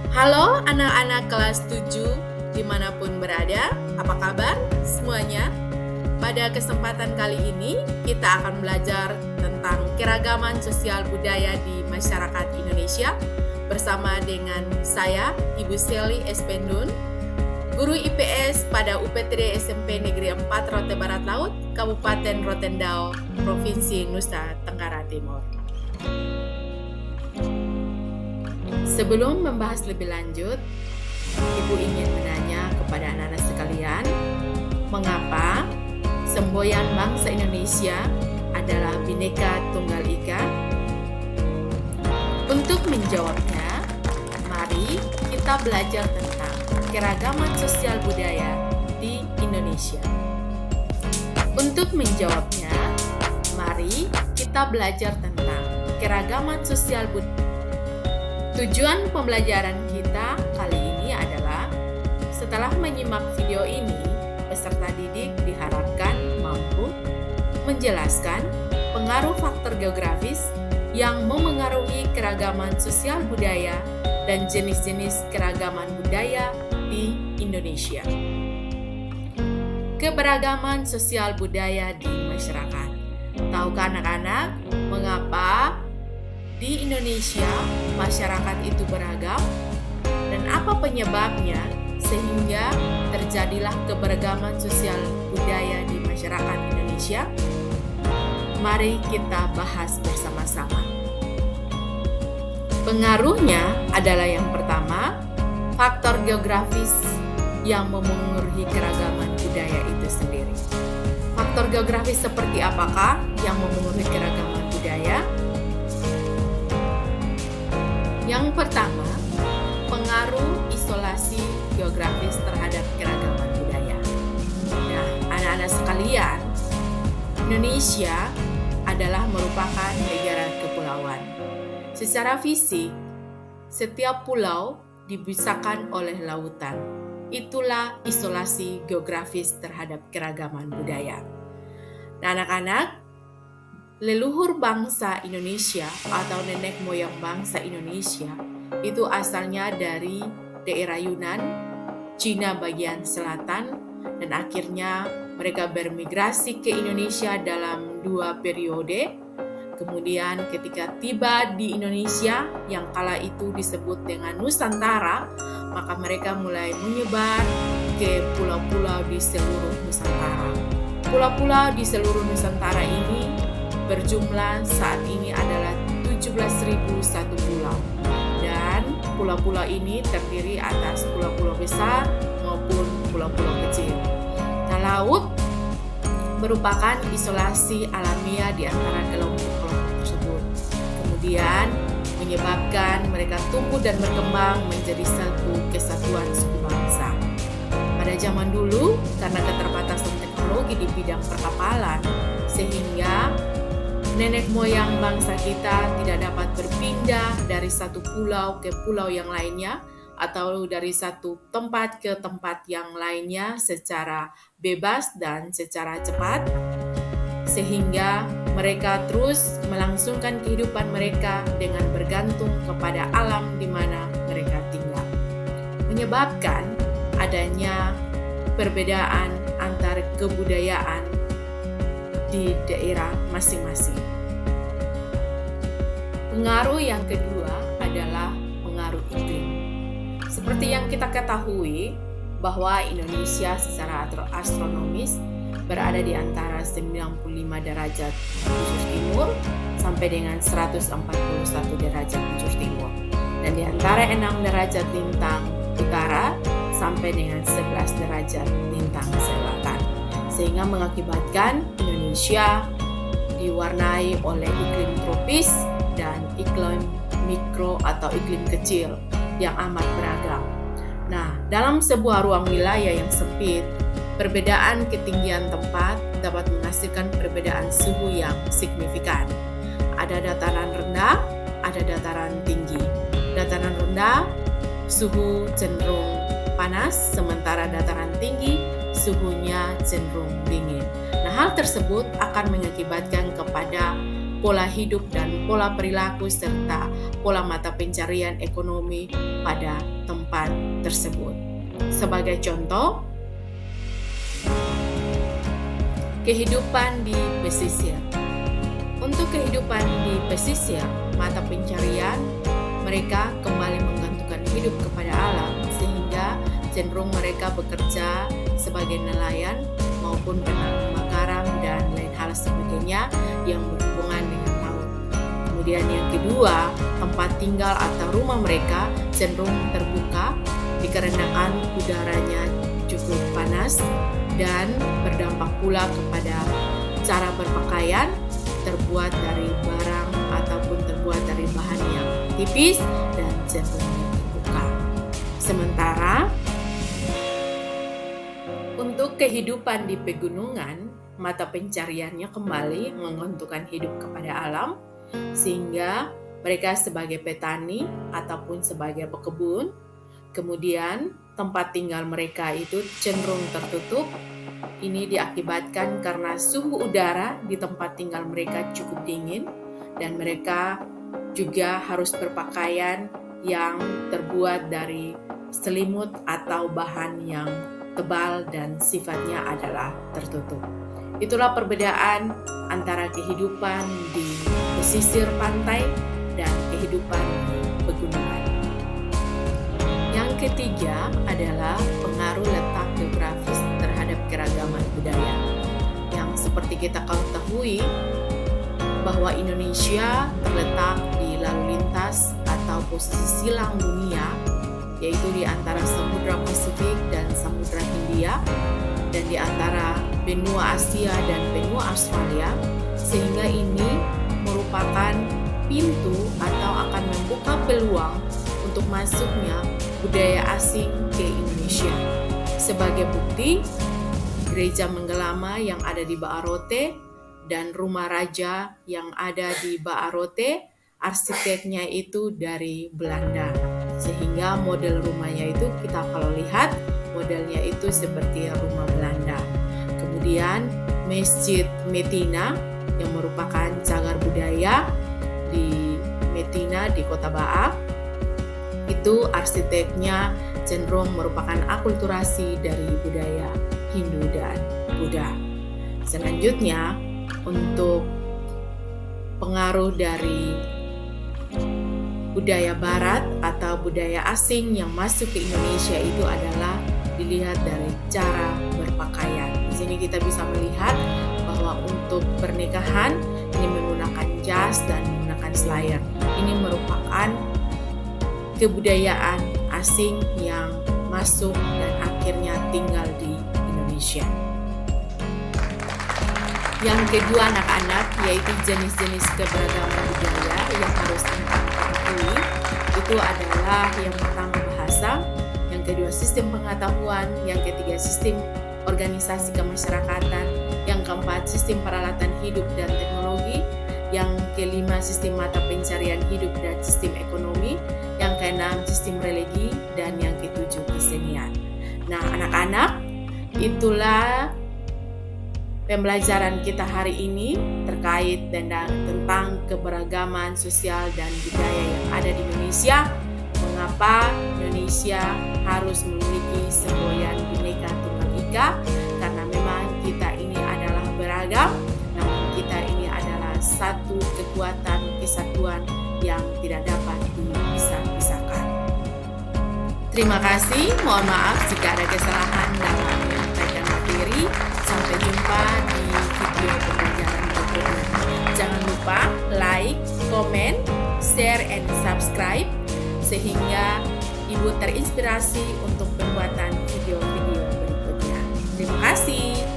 Halo anak-anak kelas 7 dimanapun berada, apa kabar semuanya? Pada kesempatan kali ini kita akan belajar tentang keragaman sosial budaya di masyarakat Indonesia bersama dengan saya, Ibu Sally Espendun, Guru IPS pada UPTD SMP Negeri 4 Rote Barat Laut, Kabupaten Rotendao, Provinsi Nusa Tenggara Timur. Sebelum membahas lebih lanjut, Ibu ingin menanya kepada anak-anak sekalian, mengapa semboyan bangsa Indonesia adalah Bhinneka Tunggal Ika? Untuk menjawabnya, mari kita belajar tentang keragaman sosial budaya di Indonesia. Untuk menjawabnya, mari kita belajar tentang keragaman sosial budaya. Tujuan pembelajaran kita kali ini adalah setelah menyimak video ini, peserta didik diharapkan mampu menjelaskan pengaruh faktor geografis yang memengaruhi keragaman sosial budaya dan jenis-jenis keragaman budaya di Indonesia. Keberagaman sosial budaya di masyarakat. Tahukah anak-anak mengapa di Indonesia masyarakat itu beragam dan apa penyebabnya sehingga terjadilah keberagaman sosial budaya di masyarakat Indonesia? Mari kita bahas bersama-sama. Pengaruhnya adalah yang pertama, faktor geografis yang memengaruhi keragaman budaya itu sendiri. Faktor geografis seperti apakah yang memengaruhi keragaman budaya? Yang pertama, pengaruh isolasi geografis terhadap keragaman budaya. Nah, anak-anak sekalian, Indonesia adalah merupakan negara kepulauan. Secara fisik, setiap pulau dipisahkan oleh lautan. Itulah isolasi geografis terhadap keragaman budaya. Nah, anak-anak, leluhur bangsa Indonesia atau nenek moyang bangsa Indonesia itu asalnya dari daerah Yunan, Cina bagian selatan, dan akhirnya mereka bermigrasi ke Indonesia dalam 2 periode. Kemudian ketika tiba di Indonesia yang kala itu disebut dengan Nusantara, maka mereka mulai menyebar ke pulau-pulau di seluruh Nusantara. Pulau-pulau di seluruh Nusantara ini berjumlah saat ini adalah 17.001 pulau. Dan pulau-pulau ini terdiri atas pulau-pulau besar maupun pulau-pulau kecil. Nah, laut merupakan isolasi alamiah di antara kelompok-kelompok tersebut. Kemudian menyebabkan mereka tumbuh dan berkembang menjadi satu kesatuan suku bangsa. Pada zaman dulu, karena keterbatasan teknologi di bidang perkapalan, sehingga nenek moyang bangsa kita tidak dapat berpindah dari satu pulau ke pulau yang lainnya atau dari satu tempat ke tempat yang lainnya secara bebas dan secara cepat, sehingga mereka terus melangsungkan kehidupan mereka dengan bergantung kepada alam di mana mereka tinggal, menyebabkan adanya perbedaan antar kebudayaan di daerah masing-masing. Pengaruh yang kedua adalah pengaruh iklim. Seperti yang kita ketahui bahwa Indonesia secara astronomis berada di antara 95 derajat bujur timur sampai dengan 141 derajat bujur timur, dan di antara 6 derajat lintang utara sampai dengan 11 derajat lintang selatan, sehingga mengakibatkan Indonesia diwarnai oleh iklim tropis dan iklim mikro atau iklim kecil yang amat beragam. Nah, dalam sebuah ruang wilayah yang sempit, perbedaan ketinggian tempat dapat menghasilkan perbedaan suhu yang signifikan. Ada dataran rendah, ada dataran tinggi. Dataran rendah, suhu cenderung panas, sementara dataran tinggi, suhunya cenderung dingin. Nah, hal tersebut akan mengakibatkan kepada pola hidup dan pola perilaku serta pola mata pencarian ekonomi pada tempat tersebut. Sebagai contoh, kehidupan di pesisir. Untuk kehidupan di pesisir, mata pencarian mereka kembali menggantungkan hidup kepada alam, sehingga cenderung mereka bekerja sebagai nelayan maupun penambang garam dan lain hal sebagainya yang berhubungan dengan laut. Kemudian yang kedua, tempat tinggal atau rumah mereka cenderung terbuka dikarenakan udaranya cukup panas dan berdampak pula kepada cara berpakaian terbuat dari barang ataupun terbuat dari bahan yang tipis dan cenderung terbuka. Sementara untuk kehidupan di pegunungan, mata pencariannya kembali menggantungkan hidup kepada alam, sehingga mereka sebagai petani ataupun sebagai pekebun. Kemudian tempat tinggal mereka itu cenderung tertutup. Ini diakibatkan karena suhu udara di tempat tinggal mereka cukup dingin dan mereka juga harus berpakaian yang terbuat dari selimut atau bahan yang tebal dan sifatnya adalah tertutup. Itulah perbedaan antara kehidupan di pesisir pantai dan kehidupan di pegunungan. Yang ketiga adalah pengaruh letak geografis terhadap keragaman budaya. Yang seperti kita ketahui bahwa Indonesia terletak di lalu lintas atau posisi silang dunia, yaitu di antara Samudra Pasifik dan Samudra Hindia, dan di antara benua Asia dan benua Australia, sehingga ini merupakan pintu atau akan membuka peluang untuk masuknya budaya asing ke Indonesia. Sebagai bukti, gereja Menggelama yang ada di Baarote dan rumah raja yang ada di Baarote, arsiteknya itu dari Belanda. Sehingga model rumahnya itu kita kalau lihat, modelnya itu seperti rumah Belanda. Kemudian Masjid Metina yang merupakan cagar budaya di Metina di Kota Baak, itu arsiteknya cenderung merupakan akulturasi dari budaya Hindu dan Buddha. Selanjutnya, untuk pengaruh dari budaya barat atau budaya asing yang masuk ke Indonesia itu adalah dilihat dari cara berpakaian. Di sini kita bisa melihat bahwa untuk pernikahan ini menggunakan jas dan menggunakan slayer. Ini merupakan kebudayaan asing yang masuk dan akhirnya tinggal di Indonesia. Yang kedua anak-anak, yaitu jenis-jenis keberagaman budaya yang harus anak-anak ketahui. Itu adalah yang pertama bahasa, yang kedua sistem pengetahuan, yang ketiga sistem organisasi kemasyarakatan, yang keempat sistem peralatan hidup dan teknologi, yang kelima sistem mata pencarian hidup dan sistem ekonomi, yang keenam sistem religi, dan yang ketujuh kesenian. Nah anak-anak, itulah pembelajaran kita hari ini terkait tentang keberagaman sosial dan budaya yang ada di Indonesia. Mengapa Indonesia harus memiliki semboyan Bhinneka Tunggal Ika? Karena memang kita ini adalah beragam, namun kita ini adalah satu kekuatan kesatuan yang tidak dapat dipisah-pisahkan. Terima kasih, mohon maaf jika ada kesalahan dalam menyampaikan materi. Sampai jumpa di video pembelajaran berikutnya. Jangan lupa like, komen, share, and subscribe sehingga Ibu terinspirasi untuk pembuatan video-video berikutnya. Terima kasih.